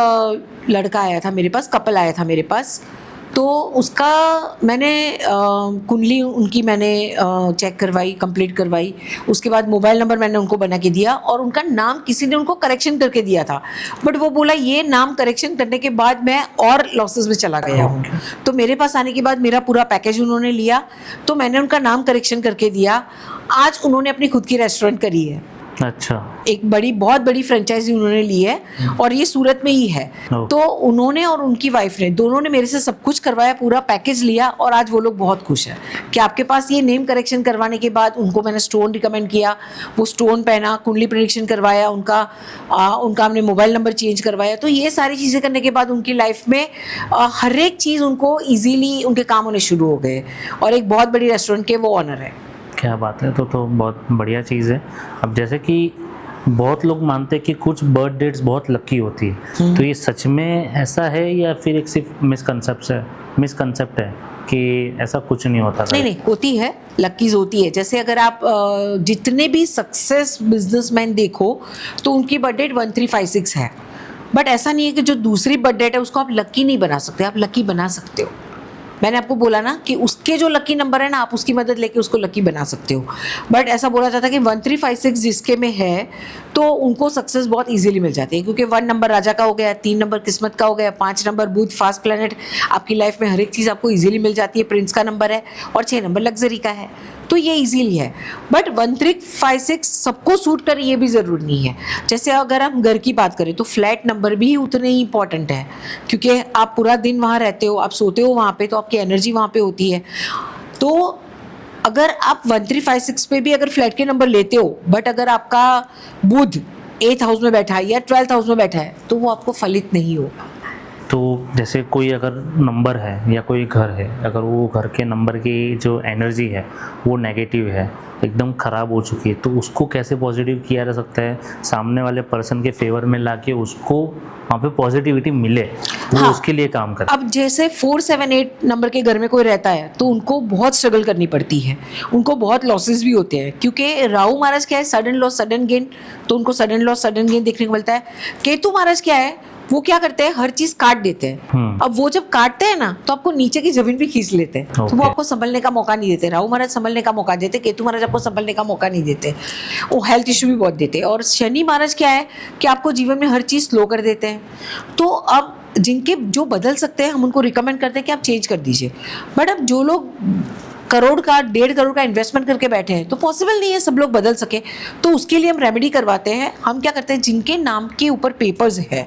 लड़का आया था मेरे पास, कपल आया था मेरे पास, तो उसका मैंने कुंडली उनकी मैंने चेक करवाई, कंप्लीट करवाई। उसके बाद मोबाइल नंबर मैंने उनको बना के दिया, और उनका नाम किसी ने उनको करेक्शन करके दिया था, बट वो बोला ये नाम करेक्शन करने के बाद मैं और लॉसेस में चला गया हूँ। तो मेरे पास आने के बाद मेरा पूरा पैकेज उन्होंने लिया, तो मैंने उनका नाम करेक्शन करके दिया। आज उन्होंने अपनी खुद की रेस्टोरेंट करी है। अच्छा, एक बहुत बड़ी फ्रेंचाइजी उन्होंने ली है, और ये सूरत में ही है। तो उन्होंने और उनकी वाइफ ने, दोनों ने मेरे से सब कुछ करवाया, पूरा पैकेज लिया, और आज वो लोग बहुत खुश हैं कि आपके पास ये नेम करेक्शन करवाने के बाद उनको मैंने स्टोन रिकमेंड किया, वो स्टोन पहना, कुंडली प्रेडिक्शन करवाया, उनका हमने मोबाइल नंबर चेंज करवाया। तो ये सारी चीज़ें करने के बाद उनकी लाइफ में हर एक चीज़ उनको ईजीली उनके काम होने शुरू हो गए, और एक बहुत बड़ी रेस्टोरेंट के वो ऑनर है। क्या बात है, तो बहुत बढ़िया चीज़ है। अब जैसे कि बहुत लोग मानते हैं कि कुछ बर्थ डेट्स बहुत लकी होती है, तो ये सच में ऐसा है या फिर एक सिर्फ मिसकंसेप्ट है कि ऐसा कुछ नहीं होता? नहीं, होती है, लकीज होती है। जैसे अगर आप जितने भी सक्सेस बिजनेसमैन देखो तो उनकी बर्थ डेट 1356 है, बट ऐसा नहीं है कि जो दूसरी बर्थ डेट है उसको आप लकी नहीं बना सकते, आप लकी बना सकते हो। मैंने आपको बोला ना कि उसके जो लकी नंबर है ना, आप उसकी मदद लेके उसको लकी बना सकते हो। बट ऐसा बोला जाता है कि 1356 जिसके में है तो उनको सक्सेस बहुत इजीली मिल जाती है, क्योंकि 1 नंबर राजा का हो गया, 3 नंबर किस्मत का हो गया, 5 नंबर बुध फास्ट प्लैनेट, आपकी लाइफ में हर एक चीज़ आपको इजीली मिल जाती है, प्रिंस का नंबर है, और 6 नंबर लग्जरी का है। तो ये इजीली है। बट 1356 सबको सूट करे ये भी ज़रूरी नहीं है। जैसे अगर हम घर की बात करें तो फ्लैट नंबर भी उतने ही इंपॉर्टेंट है, क्योंकि आप पूरा दिन वहाँ रहते हो, आप सोते हो वहाँ पे, तो आपकी एनर्जी वहाँ पे होती है। तो अगर आप 1356 पे भी अगर फ्लैट के नंबर लेते हो, बट अगर आपका बुध 8th हाउस में बैठा है या 12th हाउस में बैठा है, तो वो आपको फलित नहीं होगा। तो जैसे कोई अगर नंबर है या कोई घर है, अगर वो घर के नंबर की जो एनर्जी है वो नेगेटिव है, एकदम ख़राब हो चुकी है, तो उसको कैसे पॉजिटिव किया जा सकता है, सामने वाले पर्सन के फेवर में लाके उसको वहाँ पे पॉजिटिविटी मिले, वो हाँ, उसके लिए काम करे। अब जैसे 478 नंबर के घर में कोई रहता है तो उनको बहुत स्ट्रगल करनी पड़ती है, उनको बहुत लॉसेस भी होते हैं, क्योंकि राहु महाराज क्या है, सडन लॉस सडन गेन, तो उनको सडन लॉस सडन गेन देखने को मिलता है। केतु महाराज क्या है, वो क्या करते हैं, हर चीज काट देते हैं। अब वो जब काटते हैं ना, तो आपको नीचे की जमीन भी खींच लेते हैं, तो वो आपको संभलने का मौका नहीं देते। राहु महाराज संभलने का मौका देते, केतु महाराज आपको संभलने का मौका नहीं देते, वो हेल्थ इश्यू भी बहुत देते हैं। और शनि महाराज क्या है कि आपको जीवन में हर चीज स्लो कर देते हैं। तो अब जिनके जो बदल सकते हैं, हम उनको रिकमेंड करते हैं कि आप चेंज कर दीजिए। बट अब जो लोग करोड़ का 1.5 करोड़ का इन्वेस्टमेंट करके बैठे हैं, तो पॉसिबल नहीं है सब लोग बदल सके। तो उसके लिए हम रेमेडी करवाते हैं। हम क्या करते हैं, जिनके नाम के ऊपर पेपर्स है,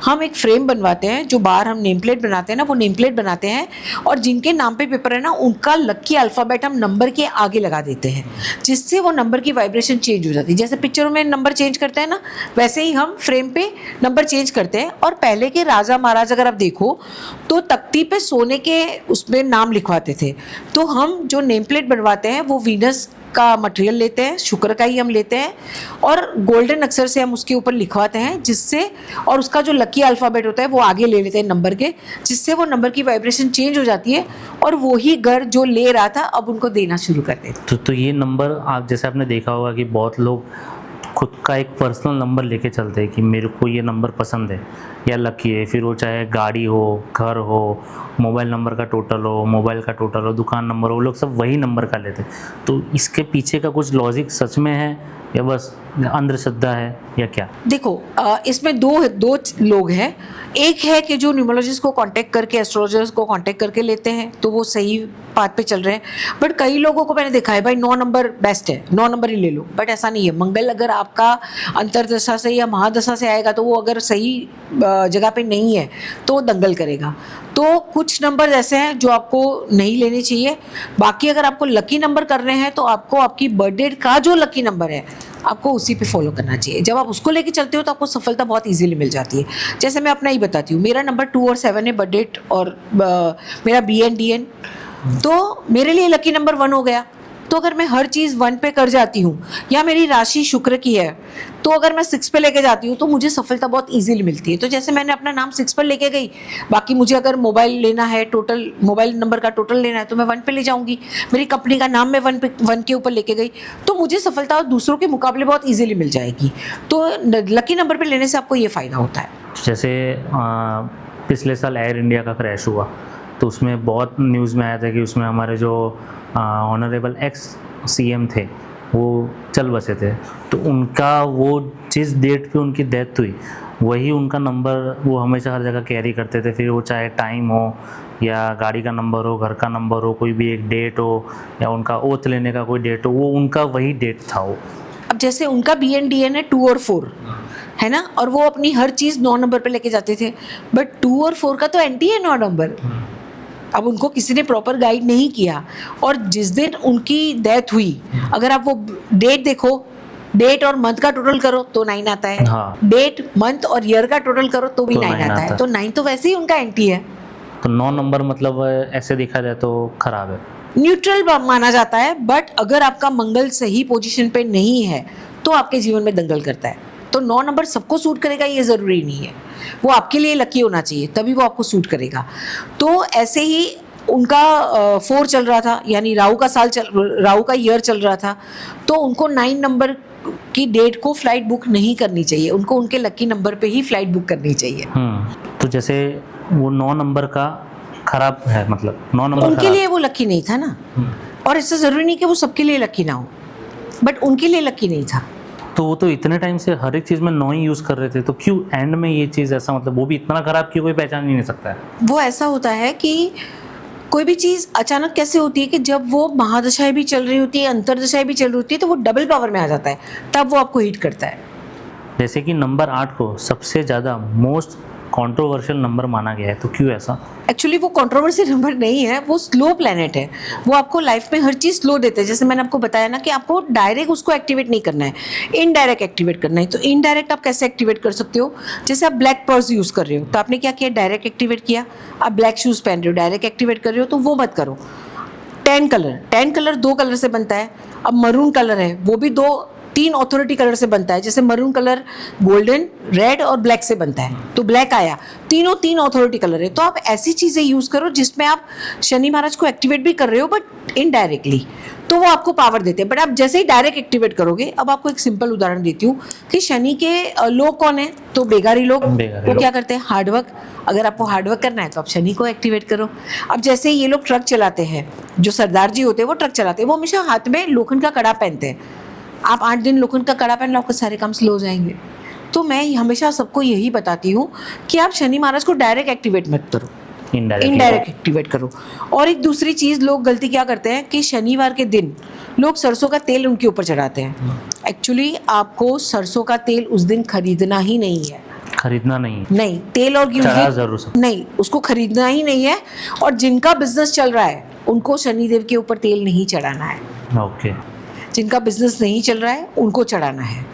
हम एक फ्रेम बनवाते हैं, जो बाहर हम नेम प्लेट बनाते हैं ना, वो नेम प्लेट बनाते हैं, और जिनके नाम पे पेपर है ना, उनका लकी अल्फ़ाबेट हम नंबर के आगे लगा देते हैं, जिससे वो नंबर की वाइब्रेशन चेंज हो जाती है। जैसे पिक्चरों में नंबर चेंज करते हैं ना, वैसे ही हम फ्रेम पे नंबर चेंज करते हैं। और पहले के राजा महाराज अगर आप देखो, तो तख्ती पे सोने के उसमें नाम लिखवाते थे। तो हम जो नेम प्लेट बनवाते हैं वो वीनस का मटेरियल लेते हैं, शुक्र का ही हम लेते हैं, और गोल्डन अक्षर से हम उसके ऊपर लिखवाते हैं, जिससे, और उसका जो लकी अल्फ़ाबेट होता है वो आगे ले लेते हैं नंबर के, जिससे वो नंबर की वाइब्रेशन चेंज हो जाती है, और वही घर जो ले रहा था अब उनको देना शुरू कर देते। तो ये नंबर आप, जैसे आपने देखा होगा कि बहुत लोग खुद का एक पर्सनल नंबर लेके चलते हैं कि मेरे को ये नंबर पसंद है या लकी है, फिर वो चाहे गाड़ी हो, घर हो, मोबाइल नंबर का टोटल हो, मोबाइल का टोटल हो, दुकान नंबर हो, वो लोग सब वही नंबर का लेते हैं। तो इसके पीछे का कुछ लॉजिक सच में है या बस अंधश्रद्धा है या क्या? देखो, इसमें दो लोग हैं। एक है कि जो न्यूमरोलॉजिस्ट को कांटेक्ट करके, एस्ट्रोलॉजर्स को कांटेक्ट करके लेते हैं, तो वो सही बात पे चल रहे हैं। बट कई लोगों को मैंने देखा है, भाई 9 नंबर बेस्ट है, 9 नंबर ही ले लो। बट ऐसा नहीं है। मंगल अगर आपका अंतरदशा से या महादशा से आएगा, तो वो अगर सही जगह पे नहीं है तो वो दंगल करेगा। तो कुछ नंबर ऐसे हैं जो आपको नहीं लेने चाहिए। बाकी अगर आपको लकी नंबर करने हैं, तो आपको आपकी बर्थ डेट का जो लकी नंबर है, आपको उसी पे फॉलो करना चाहिए। जब आप उसको लेके चलते हो, तो आपको सफलता बहुत इजीली मिल जाती है। जैसे मैं अपना ही बताती हूँ, मेरा नंबर 2 और 7 है बर्थ डेट, और मेरा BN DN, तो मेरे लिए लकी नंबर 1 हो गया। तो अगर मैं हर चीज़ 1 पे कर जाती हूँ, या मेरी राशि शुक्र की है, तो अगर मैं 6 पे लेके जाती हूँ, तो मुझे सफलता बहुत इजीली मिलती है। तो जैसे मैंने अपना नाम 6 पर लेके गई, बाकी मुझे अगर मोबाइल लेना है, टोटल मोबाइल नंबर का टोटल लेना है, तो मैं 1 पे ले जाऊंगी। मेरी कंपनी का नाम मैं 1 के ऊपर लेके गई, तो मुझे सफलता दूसरों के मुकाबले बहुत ईजिली मिल जाएगी। तो लकी नंबर पर लेने से आपको ये फ़ायदा होता है। जैसे पिछले साल एयर इंडिया का क्रैश हुआ, तो उसमें बहुत न्यूज़ में आया था कि उसमें हमारे जो ऑनरेबल एक्स CM थे वो चल बसे थे, तो उनका वो जिस डेट पे उनकी डेथ हुई, वही उनका नंबर वो हमेशा हर जगह कैरी करते थे। फिर वो चाहे टाइम हो या गाड़ी का नंबर हो, घर का नंबर हो, कोई भी एक डेट हो, या उनका ओथ लेने का कोई डेट हो, वो उनका वही डेट था वो। अब जैसे उनका BN DN है 2 और 4, है ना, और वो अपनी हर चीज़ 9 नंबर पे लेके जाते थे। बट 2 और 4 का तो एंटी है 9 नंबर। अब उनको किसी ने प्रॉपर गाइड नहीं किया, और जिस दिन उनकी डेथ हुई, अगर आप वो डेट देखो, डेट और मंथ का टोटल करो तो 9 आता है। हाँ। डेट, मंथ और ईयर का टोटल करो तो भी तो 9 9 आता आता है। है। तो 9 तो वैसे ही उनका एंटी है। तो 9 नंबर मतलब ऐसे देखा जाए तो खराब है, न्यूट्रल माना जाता है। बट अगर आपका मंगल सही पोजीशन पे नहीं है, तो आपके जीवन में दंगल करता है। तो 9 नंबर सबको सूट करेगा ये ज़रूरी नहीं है। वो आपके लिए लकी होना चाहिए, तभी वो आपको सूट करेगा। तो ऐसे ही उनका 4 चल रहा था, यानी राहु का ईयर चल रहा था, तो उनको 9 नंबर की डेट को फ्लाइट बुक नहीं करनी चाहिए। उनको उनके लकी नंबर पे ही फ्लाइट बुक करनी चाहिए। तो जैसे वो 9 नंबर का खराब है, मतलब 9 नंबर उनके खराब। लिए वो लकी नहीं था ना। और इससे ज़रूरी नहीं कि वो सबके लिए लकी ना हो, बट उनके लिए लकी नहीं था। तो वो तो इतने टाइम से हर एक चीज़ में 9 ही यूज़ कर रहे थे, तो क्यों एंड में ये चीज़ ऐसा, मतलब वो भी इतना खराब कि कोई पहचान ही नहीं सकता है? वो ऐसा होता है कि कोई भी चीज़ अचानक कैसे होती है कि जब वो महादशाएं भी चल रही होती है, अंतरदशाएं भी चल रही होती है, तो वो डबल पावर में आ जाता है, तब वो आपको हिट करता है। जैसे कि नंबर 8 को सबसे ज़्यादा मोस्ट कंट्रोवर्शियल नंबर माना गया है, तो क्यों ऐसा? एक्चुअली वो कंट्रोवर्सी नंबर नहीं है, वो स्लो प्लैनेट है। वो आपको लाइफ में हर चीज़ स्लो देते हैं। जैसे मैंने आपको बताया ना कि आपको डायरेक्ट उसको एक्टिवेट नहीं करना है, इनडायरेक्ट एक्टिवेट करना है। तो इनडायरेक्ट आप कैसे एक्टिवेट कर सकते हो? जैसे आप ब्लैक पर्स यूज़ कर रहे हो, तो आपने क्या किया? डायरेक्ट एक्टिवेट किया। आप ब्लैक शूज़ पहन रहे हो, डायरेक्ट एक्टिवेट कर रहे हो, तो वो मत करो। टेन कलर 2 कलर से बनता है। अब मरून कलर है, वो भी 3 ऑथोरिटी कलर से बनता है। जैसे मरून कलर गोल्डन, रेड और ब्लैक से बनता है, तो ब्लैक आया। तीनों 3 ऑथोरिटी कलर है। तो आप ऐसी चीज़ें यूज़ करो जिसमें आप शनि महाराज को एक्टिवेट भी कर रहे हो बट इनडायरेक्टली, तो वो आपको पावर देते हैं। बट आप जैसे ही डायरेक्ट एक्टिवेट करोगे, अब आपको एक सिंपल उदाहरण देती हूँ कि शनि के लोग कौन है? तो बेगारी लोग। वो क्या करते हैं? हार्डवर्क। अगर आपको हार्डवर्क करना है तो आप शनि को एक्टिवेट करो। अब जैसे ये लोग ट्रक चलाते हैं, जो सरदार जी होते हैं वो ट्रक चलाते हैं, वो हमेशा हाथ में लोखंड का कड़ा पहनते हैं। आप 8 दिन लोखंड का कड़ा पहन लो, आपके सारे काम स्लो हो जाएंगे। तो मैं हमेशा सबको यही बताती हूँ कि आप शनि महाराज को डायरेक्ट एक्टिवेट मत करो, इनडायरेक्ट एक्टिवेट करो। और एक दूसरी चीज़, लोग गलती क्या करते हैं कि शनिवार के दिन लोग सरसों का तेल उनके ऊपर चढ़ाते हैं। एक्चुअली आपको सरसों का तेल उस दिन खरीदना ही नहीं है। खरीदना नहीं, तेल और घी जरूर नहीं, उसको खरीदना ही नहीं है। और जिनका बिजनेस चल रहा है उनको शनिदेव के ऊपर तेल नहीं चढ़ाना है। ओके। जिनका बिजनेस नहीं चल रहा है उनको चढ़ाना है।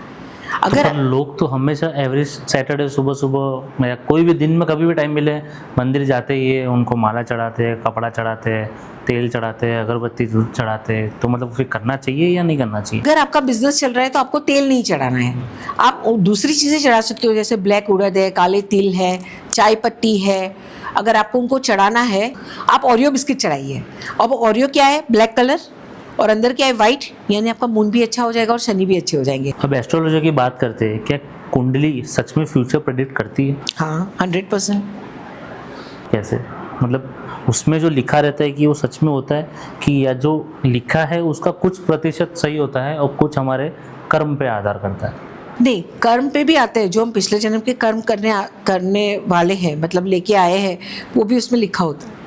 अगर तो लोग तो हमेशा एवरी सैटरडे सुबह सुबह या कोई भी दिन में कभी भी टाइम मिले मंदिर जाते ही है, उनको माला चढ़ाते हैं, कपड़ा चढ़ाते हैं, तेल चढ़ाते हैं, अगरबत्ती दूध चढ़ाते हैं, तो मतलब फिर करना चाहिए या नहीं करना चाहिए? अगर आपका बिजनेस चल रहा है तो आपको तेल नहीं चढ़ाना है। आप दूसरी चीज़ें चढ़ा सकते हो, जैसे ब्लैक उड़द है, काले तिल है, चाय पत्ती है। अगर आपको उनको चढ़ाना है, आप ओरियो बिस्किट चढ़ाइए। अब ओरियो क्या है? ब्लैक कलर, और अंदर क्या है? वाइट। यानी आपका मून भी अच्छा हो जाएगा और शनि भी अच्छे हो जाएंगे। अब एस्ट्रोलॉजी की बात करते हैं, क्या कुंडली सच में फ्यूचर प्रेडिक्ट करती है? हाँ, 100%। कैसे? मतलब उसमें जो लिखा रहता है कि वो सच में होता है, कि या जो लिखा है उसका कुछ प्रतिशत सही होता है और कुछ हमारे कर्म पे आधार करता है? नहीं, कर्म पे भी आते हैं। जो हम पिछले जन्म के कर्म करने वाले हैं, मतलब लेके आए हैं, वो भी उसमें लिखा होता है।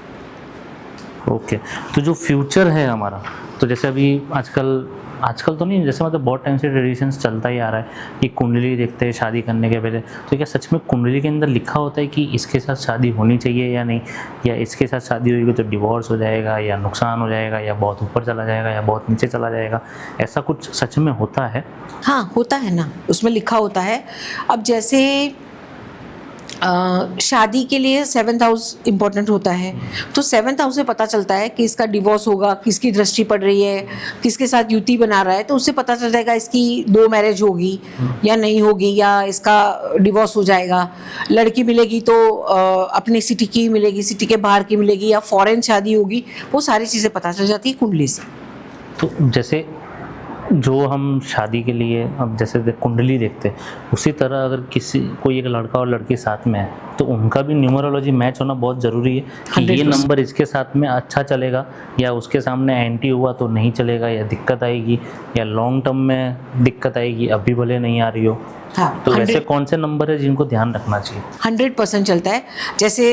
ओके। तो जो फ्यूचर है हमारा, तो जैसे अभी आजकल तो नहीं, जैसे मतलब बहुत टाइम से ट्रेडिशंस चलता ही आ रहा है कि कुंडली देखते हैं शादी करने के पहले, तो क्या सच में कुंडली के अंदर लिखा होता है कि इसके साथ शादी होनी चाहिए या नहीं, या इसके साथ शादी होगी तो डिवोर्स हो जाएगा या नुकसान हो जाएगा या बहुत ऊपर चला जाएगा या बहुत नीचे चला जाएगा? ऐसा कुछ सच में होता है? हाँ, होता है ना, उसमें लिखा होता है। अब जैसे शादी के लिए 7th हाउस इम्पोर्टेंट होता है, तो 7th हाउस से पता चलता है कि इसका डिवोर्स होगा, किसकी दृष्टि पड़ रही है, किसके साथ युति बना रहा है, तो उससे पता चल जाएगा इसकी 2 मैरिज होगी या नहीं होगी, या इसका डिवोर्स हो जाएगा। लड़की मिलेगी तो अपने सिटी की मिलेगी, सिटी के बाहर की मिलेगी, या फॉरेन शादी होगी, वो सारी चीज़ें पता चल जाती है कुंडली से। तो जैसे जो हम शादी के लिए अब जैसे कुंडली देखते हैं, उसी तरह अगर कोई एक लड़का और लड़की साथ में है तो उनका भी न्यूमरोलॉजी मैच होना बहुत ज़रूरी है कि ये नंबर इसके साथ में अच्छा चलेगा या उसके सामने एंटी हुआ तो नहीं चलेगा, या दिक्कत आएगी, या लॉन्ग टर्म में दिक्कत आएगी, अभी भले नहीं आ रही हो। हाँ, तो वैसे कौन से नंबर है जिनको ध्यान रखना चाहिए? 100% चलता है। जैसे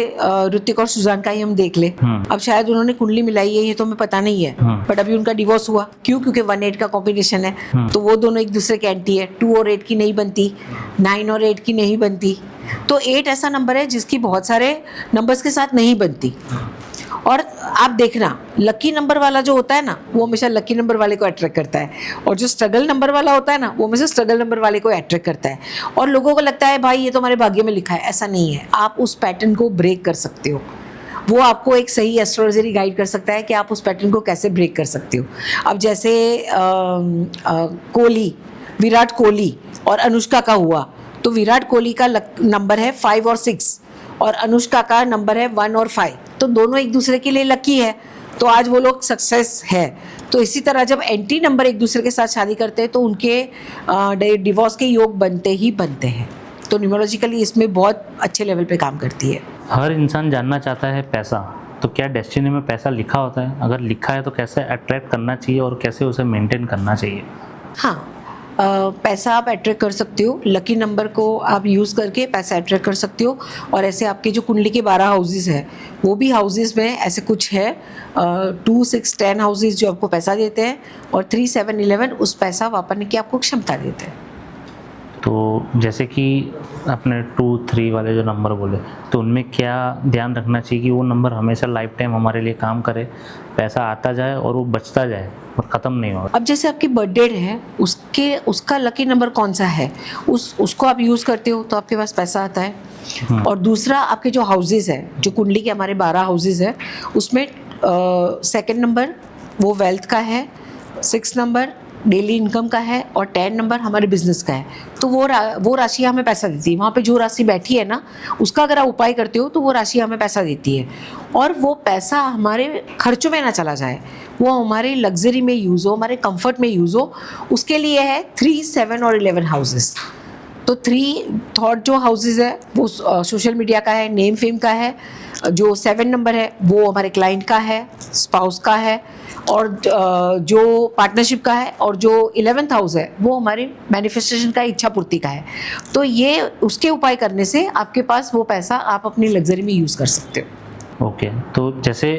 ऋतिक और सुजान का ही हम देख ले। अब शायद उन्होंने कुंडली मिलाई है, ये तो हमें पता नहीं है, बट अभी उनका डिवोर्स हुआ। क्यों? क्योंकि 1-8 का कॉम्बिनेशन है, तो वो दोनों एक दूसरे के एंटी है। 2 और 8 की नहीं बनती, 9 और 8 की नहीं बनती। तो 8 ऐसा नंबर है जिसकी बहुत सारे नंबर्स के साथ नहीं बनती। और आप देखना, लकी नंबर वाला जो होता है ना, वो हमेशा लकी नंबर वाले को अट्रैक्ट करता है, और जो स्ट्रगल नंबर वाला होता है ना, वो हमेशा स्ट्रगल नंबर वाले को अट्रैक्ट करता है। और लोगों को लगता है भाई ये तो हमारे भाग्य में लिखा है, ऐसा नहीं है। आप उस पैटर्न को ब्रेक कर सकते हो। वो आपको एक सही एस्ट्रोलॉजी गाइड कर सकता है कि आप उस पैटर्न को कैसे ब्रेक कर सकते हो। अब जैसे विराट कोहली और अनुष्का का हुआ, तो विराट कोहली का नंबर है 5 और 6 और अनुष्का का नंबर है 1 और 5, तो दोनों एक दूसरे के लिए लकी है, तो आज वो लोग सक्सेस है। तो इसी तरह जब एंटी नंबर एक दूसरे के साथ शादी करते हैं तो उनके डिवोर्स के योग बनते ही बनते हैं। तो न्यूमरोलॉजिकली इसमें बहुत अच्छे लेवल पे काम करती है। हर इंसान जानना चाहता है पैसा, तो क्या डेस्टिनी में पैसा लिखा होता है? अगर लिखा है तो कैसे अट्रैक्ट करना चाहिए और कैसे उसे मेंटेन करना चाहिए? हाँ, पैसा आप अट्रैक्ट कर सकते हो, लकी नंबर को आप यूज़ करके पैसा अट्रैक्ट कर सकते हो। और ऐसे आपके जो कुंडली के 12 हाउसेस हैं वो भी हाउसेस में ऐसे कुछ है 2, 6, 10 हाउसेस जो आपको पैसा देते हैं, और 3, 7, 11 उस पैसा वापरने की आपको क्षमता देते हैं। तो जैसे कि आपने 2, 3 वाले जो नंबर बोले, तो उनमें क्या ध्यान रखना चाहिए कि वो नंबर हमेशा लाइफ टाइम हमारे लिए काम करे, पैसा आता जाए और वो बचता जाए और ख़त्म नहीं हो? अब जैसे आपकी बर्थ डेट है, उसका लकी नंबर कौन सा है, उसको आप यूज़ करते हो तो आपके पास पैसा आता है। और दूसरा, आपके जो हाउसेस है, जो कुंडली के हमारे 12 हाउसेस है, उसमें 2nd नंबर वो वेल्थ का है, 6 नंबर डेली इनकम का है, और 10 नंबर हमारे बिजनेस का है। तो वो राशि हमें पैसा देती है। वहाँ पे जो राशि बैठी है ना, उसका अगर आप उपाय करते हो तो वो राशि हमें पैसा देती है। और वो पैसा हमारे खर्चों में ना चला जाए, वो हमारे लग्जरी में यूज़ हो, हमारे कंफर्ट में यूज़ हो, उसके लिए है 3, 7 और 11 हाउसेस। तो 3 थॉट जो हाउसेस है वो सोशल मीडिया का है, नेम फेम का है। जो 7 नंबर है वो हमारे क्लाइंट का है, स्पाउस का है, और जो पार्टनरशिप का है, और जो 11th हाउस है वो हमारी मैनिफेस्टेशन का, इच्छा पूर्ति का है। तो ये उसके उपाय करने से आपके पास वो पैसा आप अपनी लग्जरी में यूज़ कर सकते हो। ओके, तो जैसे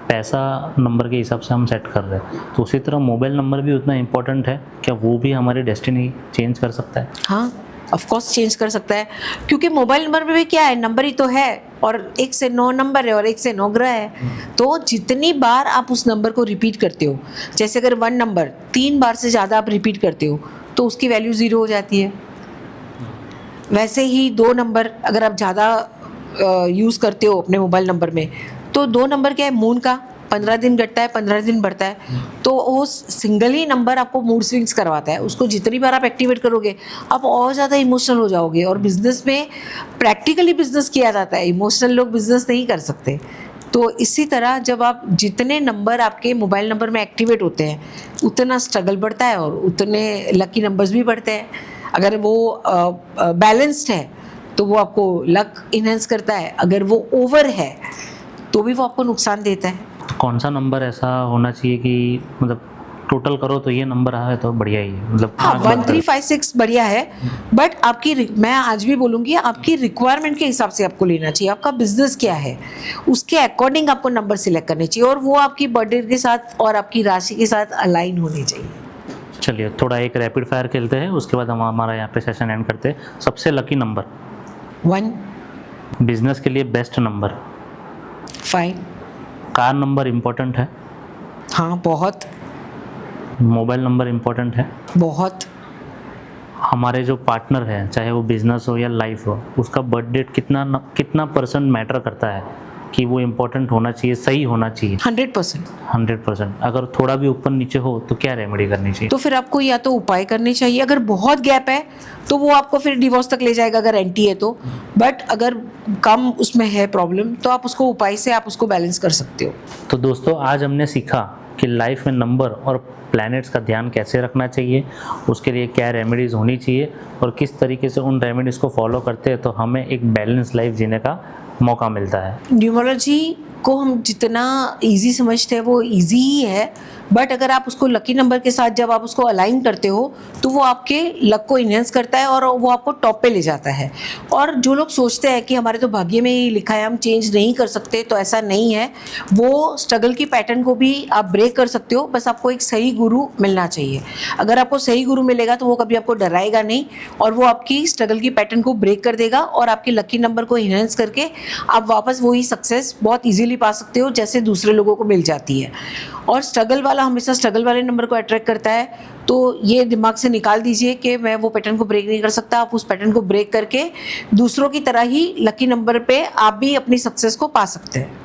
पैसा नंबर के हिसाब से हम सेट कर रहे हैं, तो उसी तरह मोबाइल नंबर भी उतना इम्पोर्टेंट है क्या? वो भी हमारी डेस्टिनी चेंज कर सकता है? हाँ, ऑफ कोर्स चेंज कर सकता है, क्योंकि मोबाइल नंबर में भी क्या है, नंबर ही तो है, और 1 से 9 नंबर है और 1 से 9 ग्रह है। तो जितनी बार आप उस नंबर को रिपीट करते हो, जैसे अगर 1 नंबर 3 बार से ज़्यादा आप रिपीट करते हो तो उसकी वैल्यू 0 हो जाती है। वैसे ही 2 नंबर अगर आप ज़्यादा यूज़ करते हो अपने मोबाइल नंबर में, तो 2 नंबर क्या है, मून का, 15 दिन घटता है, 15 दिन बढ़ता है। तो वो सिंगल ही नंबर आपको मूड स्विंग्स करवाता है। उसको जितनी बार आप एक्टिवेट करोगे, आप और ज़्यादा इमोशनल हो जाओगे। और बिजनेस में प्रैक्टिकली बिजनेस किया जाता है, इमोशनल लोग बिजनेस नहीं कर सकते। तो इसी तरह जब आप जितने नंबर आपके मोबाइल नंबर में एक्टिवेट होते हैं, उतना स्ट्रगल बढ़ता है और उतने लकी नंबर्स भी बढ़ते हैं। अगर वो बैलेंस्ड है तो वो आपको लक इन्हेंस करता है, अगर वो ओवर है तो भी वो आपको नुकसान देता है। तो कौन सा नंबर ऐसा होना चाहिए कि मतलब टोटल करो तो ये नंबर है तो बढ़िया ही है, मतलब हाँ, 1, 3, 5, 6 बढ़िया है, बट मैं आज भी बोलूँगी, आपकी रिक्वायरमेंट के हिसाब से आपको लेना चाहिए। आपका बिजनेस क्या है, उसके अकॉर्डिंग आपको नंबर सिलेक्ट करने चाहिए, और वो आपकी बर्थडे के साथ और आपकी राशि के साथ अलाइन होनी चाहिए। चलिए थोड़ा एक रैपिड फायर खेलते हैं, उसके बाद हम हमारा यहाँ पे सेशन एंड करते हैं। सबसे लकी नंबर? 1, बिजनेस के लिए best number? 5। Car number important है? हाँ, बहुत मोबाइल नंबर इम्पोर्टेंट है? बहुत। हमारे जो पार्टनर है, चाहे वो बिजनेस हो या लाइफ हो, उसका बर्थ डेट कितना % मैटर करता है कि वो इम्पोर्टेंट होना चाहिए, सही होना चाहिए? 100%। 100%। अगर थोड़ा भी ऊपर नीचे हो तो क्या रेमेडी करनी चाहिए? तो फिर आपको या तो उपाय करने चाहिए, अगर बहुत गैप है तो वो आपको फिर डिवोर्स तक ले जाएगा अगर एंटी है तो। बट अगर कम उसमें है प्रॉब्लम, तो आप उसको उपाय से आप उसको बैलेंस कर सकते हो। तो दोस्तों, आज हमने सीखा कि लाइफ में नंबर और प्लैनेट्स का ध्यान कैसे रखना चाहिए, उसके लिए क्या रेमेडीज़ होनी चाहिए, और किस तरीके से उन रेमेडीज़ को फॉलो करते हैं तो हमें एक बैलेंस लाइफ जीने का मौका मिलता है। न्यूमरोलॉजी को हम जितना इजी समझते हैं वो इजी ही है, बट अगर आप उसको लकी नंबर के साथ जब आप उसको अलाइन करते हो तो वो आपके लक को इन्हेंस करता है और वो आपको टॉप पे ले जाता है। और जो लोग सोचते हैं कि हमारे तो भाग्य में ही लिखा है, हम चेंज नहीं कर सकते, तो ऐसा नहीं है। वो स्ट्रगल की पैटर्न को भी आप ब्रेक कर सकते हो, बस आपको एक सही गुरु मिलना चाहिए। अगर आपको सही गुरु मिलेगा तो वो कभी आपको डराएगा नहीं, और वो आपकी स्ट्रगल की पैटर्न को ब्रेक कर देगा और आपके लकी नंबर को इन्हेंस करके आप वापस वही सक्सेस बहुत ईजिली पा सकते हो जैसे दूसरे लोगों को मिल जाती है। और स्ट्रगल वाला हमेशा स्ट्रगल वाले नंबर को अट्रैक्ट करता है, तो ये दिमाग से निकाल दीजिए कि मैं वो पैटर्न को ब्रेक नहीं कर सकता। आप उस पैटर्न को ब्रेक करके दूसरों की तरह ही लकी नंबर पे आप भी अपनी सक्सेस को पा सकते हैं।